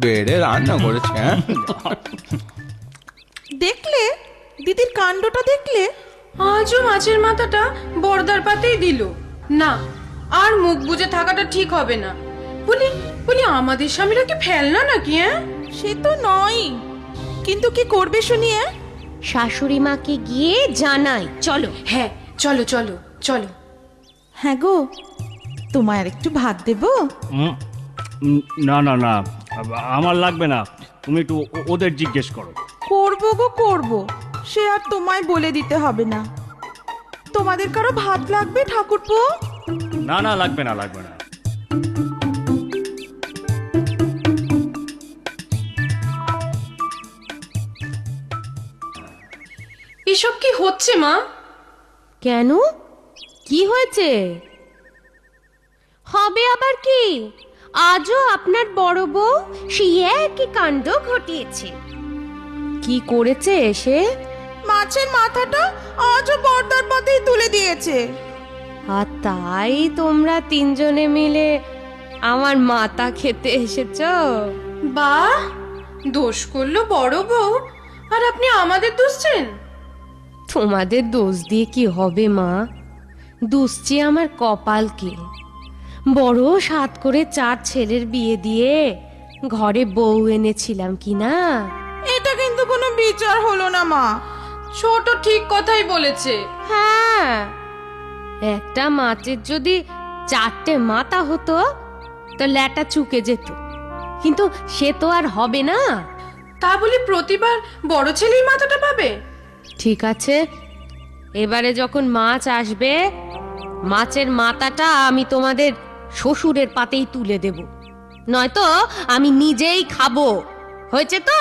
বেড়ে রান্না করেছে। দেখলে দিদির কাণ্ডটা দেখলে? আজও মাছের মাথাটা বর্দার পাতেই দিল না। আর মুখ বুজে থাকাটা ঠিক হবে না। বলি বলি আমাদের স্বামীরা কি ফেলনা নাকি? সে তো নয়, কিন্তু কি করবে শুনি? শাশুড়ি মাকে গিয়ে জানাই। চলো। হ্যাঁ চলো চলো চলো। হ্যাঁ গো, তোমায় আর একটু ভাত দেবো? না না না, আমার লাগবে না, তুমি একটু ওদের জিজ্ঞেস করো। করবো গো করবো, সে আর তোমায় বলে দিতে হবে না। তোমাদের কারো ভাত লাগবে ঠাকুরপো? না না, লাগবে না লাগবে না। এসব কি হচ্ছে মা? কেন, কি হয়েছে? হবে আবার কি? আজও আপনার বড় বউ সেই একই কাণ্ড ঘটিয়েছে। কি করেছে সে? মাছের মাথাটা আজও বর্দার পাতেই তুলে দিয়েছে। আর তাই তোমরা তিনজনে মিলে আমার মাথা খেতে এসেছো? বাহ, দোষ করলো বড় বউ, আর আপনি আমাদের দুষছেন? তোমাদের দোষ দিয়ে কি হবে মা? দুষছি আমার কপালকে। বড় সাত করে 4 ছেলের বিয়ে দিয়ে ঘরে বউ এনেছিলাম কি না? এটা কিন্তু কোনো বিচার হলো না মা। ছোট ঠিক কথাই বলেছে। হ্যাঁ, একটা মাছের যদি 4টে মাথা হতো তো ল্যাটা চুকে যেত, কিন্তু সে তো আর হবে না। তা বলি প্রতিবার বড় ছেলেই মাথাটা পাবে? ঠিক আছে, এবারে যখন মাছ আসবে, মাছের মাথাটা আমি তোমাদের শ্বশুরের পাতেই তুলে দেব, নয়তো আমি নিজেই খাবো। হয়েছে তো?